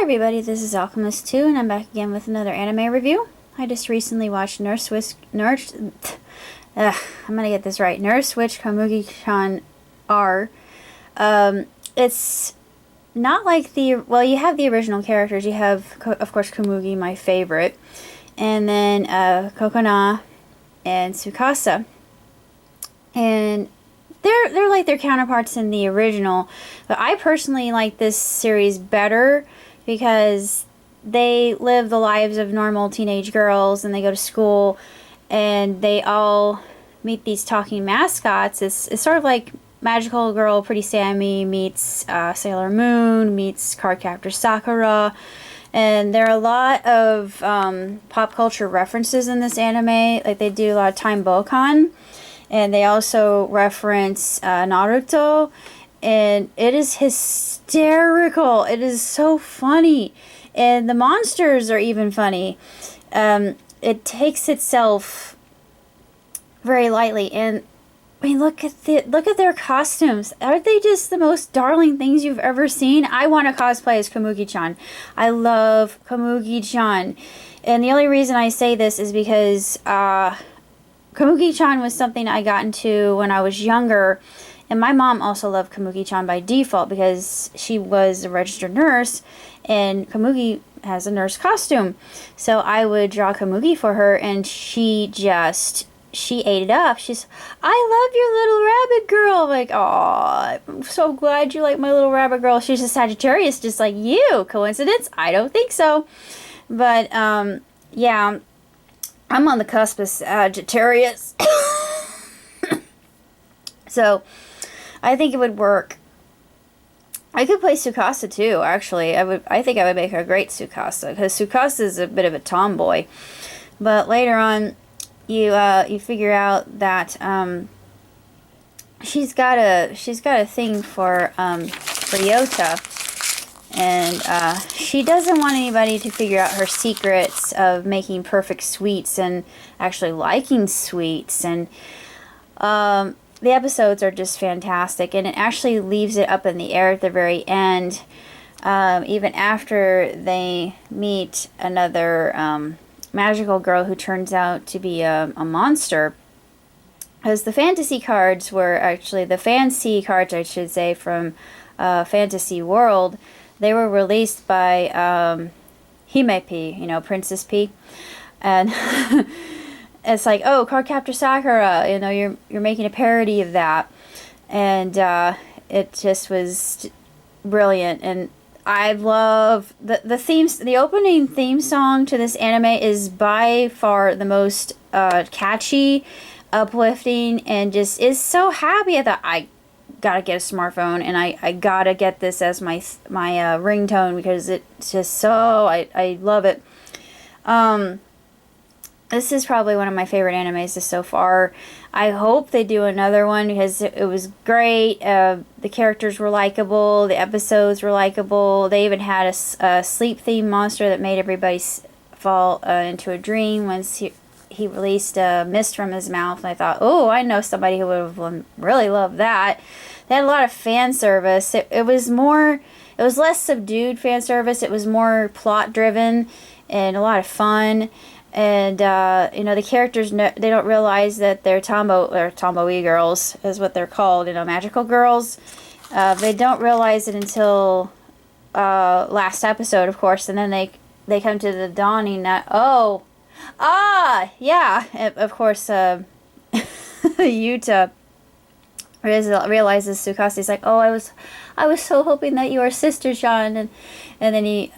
everybody, this is Alchemist2 and I'm back again with another anime review. I just recently watched Nurse I'm gonna get this right. Nurse Witch Komugi-chan R. It's not like well, you have the original characters. You have, of course, Komugi, my favorite, and then Kokona and Tsukasa. And they're like their counterparts in the original, but I personally like this series better because they live the lives of normal teenage girls and they go to school and they all meet these talking mascots. It's sort of like Magical Girl Pretty Sammy meets Sailor Moon meets Cardcaptor Sakura. And there are a lot of pop culture references in this anime. Like they do a lot of Time Bokan. And they also reference Naruto. And it is hysterical. It is so funny. And the monsters are even funny. It takes itself very lightly. And I mean, look at their costumes. Aren't they just the most darling things you've ever seen? I want to cosplay as Komugi-chan. I love Komugi-chan. And the only reason I say this is because Komugi-chan was something I got into when I was younger. And my mom also loved Komugi-chan by default because she was a registered nurse and Komugi has a nurse costume. So I would draw Komugi for her and she ate it up. She's, I love your little rabbit girl. I'm like, oh, I'm so glad you like my little rabbit girl. She's a Sagittarius just like you. Coincidence? I don't think so. But, yeah, I'm on the cusp of Sagittarius. So, I think it would work. I could play Tsukasa too, actually. I think I would make a great Tsukasa, because Tsukasa is a bit of a tomboy. But later on, you figure out that she's got a thing for Ryota, and she doesn't want anybody to figure out her secrets of making perfect sweets and actually liking sweets. And the episodes are just fantastic, and it actually leaves it up in the air at the very end, even after they meet another magical girl who turns out to be a monster. As the fantasy cards were actually the fancy cards, I should say, from Fantasy World, they were released by Hime P, Princess P, and it's like, oh, Cardcaptor Sakura, you're making a parody of that, and it just was brilliant. And I love the themes. The opening theme song to this anime is by far the most catchy, uplifting, and just is so happy. I thought, I gotta get a smartphone, and I gotta get this as my ringtone, because it's just so, I love it. This is probably one of my favorite animes so far. I hope they do another one because it was great. The characters were likable. The episodes were likable. They even had a sleep-themed monster that made everybody fall into a dream once he released a mist from his mouth. And I thought, oh, I know somebody who would have really loved that. They had a lot of fan service. It was less subdued fan service. It was more plot-driven and a lot of fun. And, the characters, they don't realize that they're tomboy girls, is what they're called, magical girls. They don't realize it until last episode, of course, and then they come to the dawning that, yeah, and of course, Yuta realizes Tsukasa's like, oh, I was so hoping that you were Sister John, and then he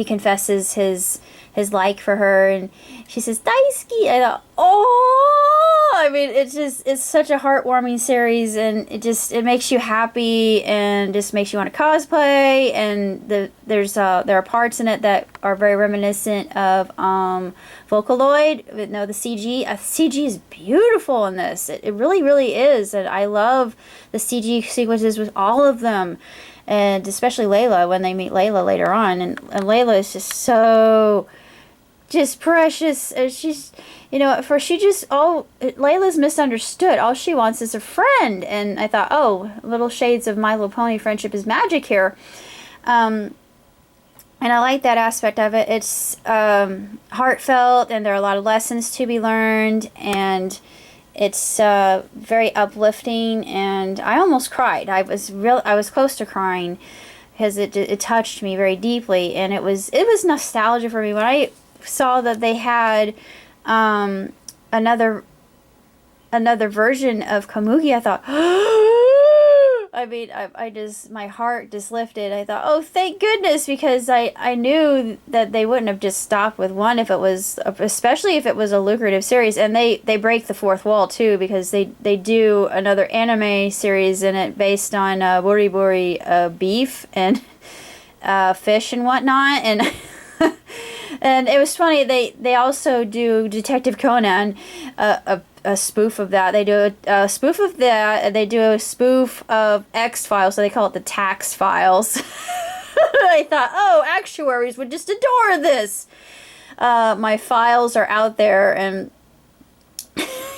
confesses his like for her, and she says Daisuki. I thought, oh, I mean, it's such a heartwarming series, and it makes you happy and just makes you want to cosplay. And there are parts in it that are very reminiscent of Vocaloid. No, the CG. CG is beautiful in this. It really, really is, and I love the CG sequences with all of them. And especially Layla, when they meet Layla later on, and Layla is just so precious. She's, Layla's misunderstood. All she wants is a friend. And I thought, oh, little shades of My Little Pony friendship is magic here. And I like that aspect of it. It's heartfelt, and there are a lot of lessons to be learned, and it's very uplifting. And I almost cried. I was close to crying because it touched me very deeply, and it was nostalgia for me when I saw that they had another version of Komugi. I thought, I mean, I just, my heart just lifted. I thought, oh, thank goodness, because I knew that they wouldn't have just stopped with one if it was, especially if it was a lucrative series. And they break the fourth wall too, because they do another anime series in it based on buri buri beef and fish and whatnot. And and it was funny. They also do Detective Conan, a spoof of that. They do a spoof of that. And they do a spoof of X Files, so they call it the Tax Files. I thought, oh, actuaries would just adore this. My files are out there, and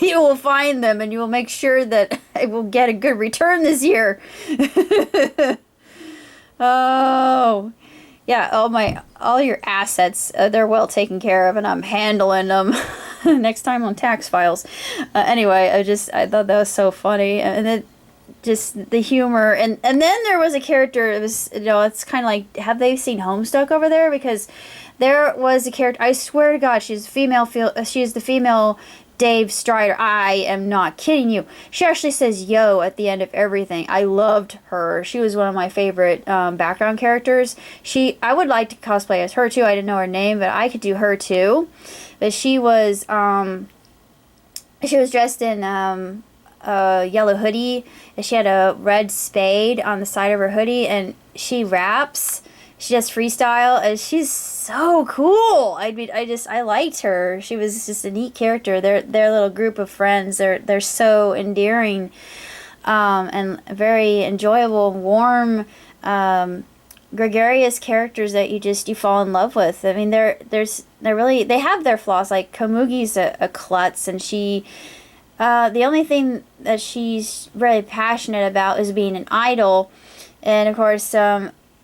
you will find them, and you will make sure that I will get a good return this year. Oh. Yeah, all your assets, they're well taken care of, and I'm handling them next time on Tax Files. Anyway, I thought that was so funny, and then just the humor, and then there was a character. It was, it's kind of like, have they seen Homestuck over there? Because there was a character. I swear to God, she's female. She's the female Dave Strider. I am not kidding you. She actually says yo at the end of everything. I loved her. She was one of my favorite background characters. I would like to cosplay as her too. I didn't know her name, but I could do her too. But she was dressed in a yellow hoodie, and she had a red spade on the side of her hoodie, and she raps. She does freestyle, and she's so cool. I mean, I liked her. She was just a neat character. Their little group of friends, they're so endearing, and very enjoyable, warm, gregarious characters that you fall in love with. I mean, they have their flaws. Like Komugi's a klutz, and the only thing that she's really passionate about is being an idol, and of course,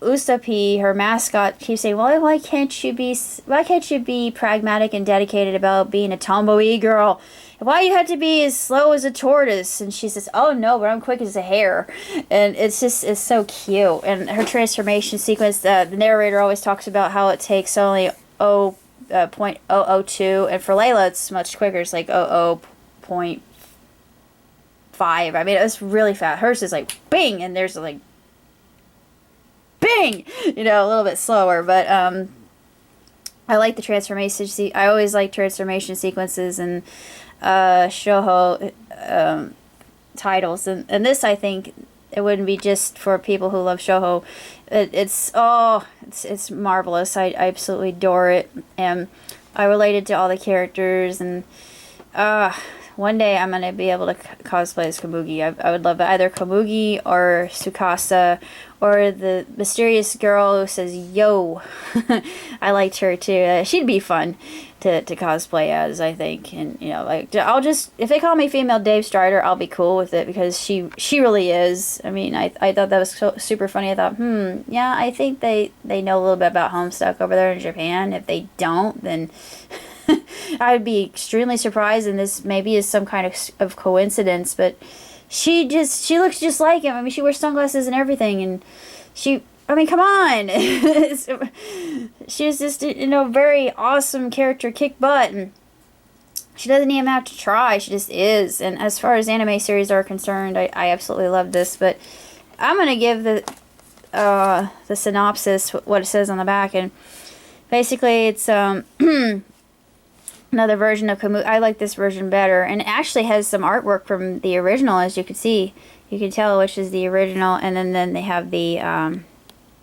Usopp, her mascot, keeps saying, "Well, why can't you be pragmatic and dedicated about being a tomboy girl? Why you had to be as slow as a tortoise?" And she says, "Oh no, but I'm quick as a hare." And it's so cute. And her transformation sequence, the narrator always talks about how it takes only 0.002, and for Layla it's much quicker. It's like 0.5. I mean, it's really fast. Hers is like bing, and there's like bing, a little bit slower, but I like the transformation. I always like transformation sequences and shoujo titles, and this, I think it wouldn't be just for people who love shoujo. It's marvelous. I absolutely adore it, and I related to all the characters, and one day I'm going to be able to cosplay as Komugi. I would love it. Either Komugi or Tsukasa, or the mysterious girl who says yo. I liked her too. She'd be fun to cosplay as, I think. And I'll just, if they call me female Dave Strider, I'll be cool with it, because she really is. I mean, I thought that was super funny. I thought, yeah, I think they know a little bit about Homestuck over there in Japan. If they don't, then I would be extremely surprised, and this maybe is some kind of coincidence, but she looks just like him. I mean, she wears sunglasses and everything, and I mean, come on. She's just, very awesome character, kick butt, and she doesn't even have to try. She just is. And as far as anime series are concerned, I absolutely love this, but I'm going to give the synopsis, what it says on the back, and basically it's, another version of Komugi. I like this version better, and it actually has some artwork from the original, as you can see. You can tell which is the original, and then they have the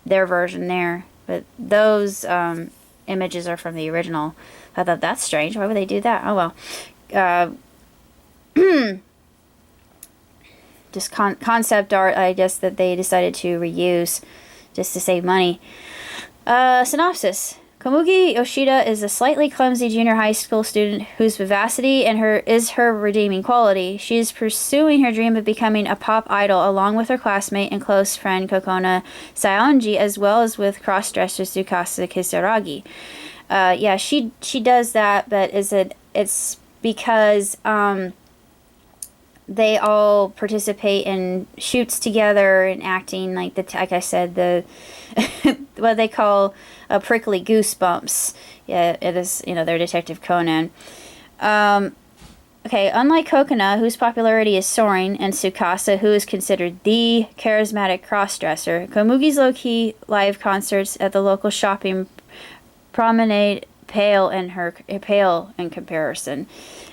their version there. But those images are from the original. I thought, that's strange. Why would they do that? Oh well. Just concept art, I guess, that they decided to reuse just to save money. Synopsis. Komugi Yoshida is a slightly clumsy junior high school student whose vivacity and her redeeming quality. She is pursuing her dream of becoming a pop idol along with her classmate and close friend Kokona Saionji, as well as with cross-dresser Tsukasa Kisaragi. Yeah, she does that, but it's because they all participate in shoots together and acting like I said, the what they call prickly goosebumps. Yeah, it is, they're Detective Conan. Okay, unlike Kokona, whose popularity is soaring, and Tsukasa, who is considered the charismatic crossdresser, Komugi's low-key live concerts at the local shopping promenade pale in comparison.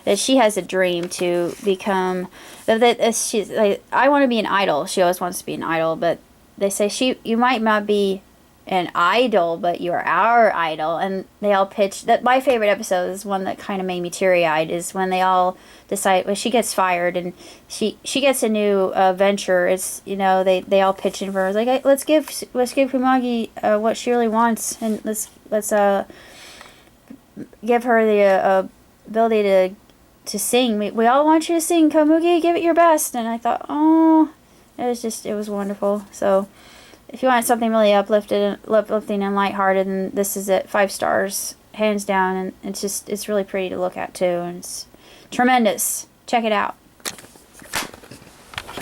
That she has a dream to become she's like, I want to be an idol. She always wants to be an idol, but they say you might not be an idol, but you are our idol. And they all pitch that. My favorite episode is one that kind of made me teary-eyed, is when they all decide, well, she gets fired and she gets a new venture. It's, they all pitch in for her. It's like, hey, let's give Komugi what she really wants, and let's give her the ability to sing. We all want you to sing, Komugi. Give it your best. And I thought, oh, it was wonderful. So if you want something really uplifting and lighthearted, then this is it. 5 stars, hands down. And it's really pretty to look at too. And it's tremendous. Check it out.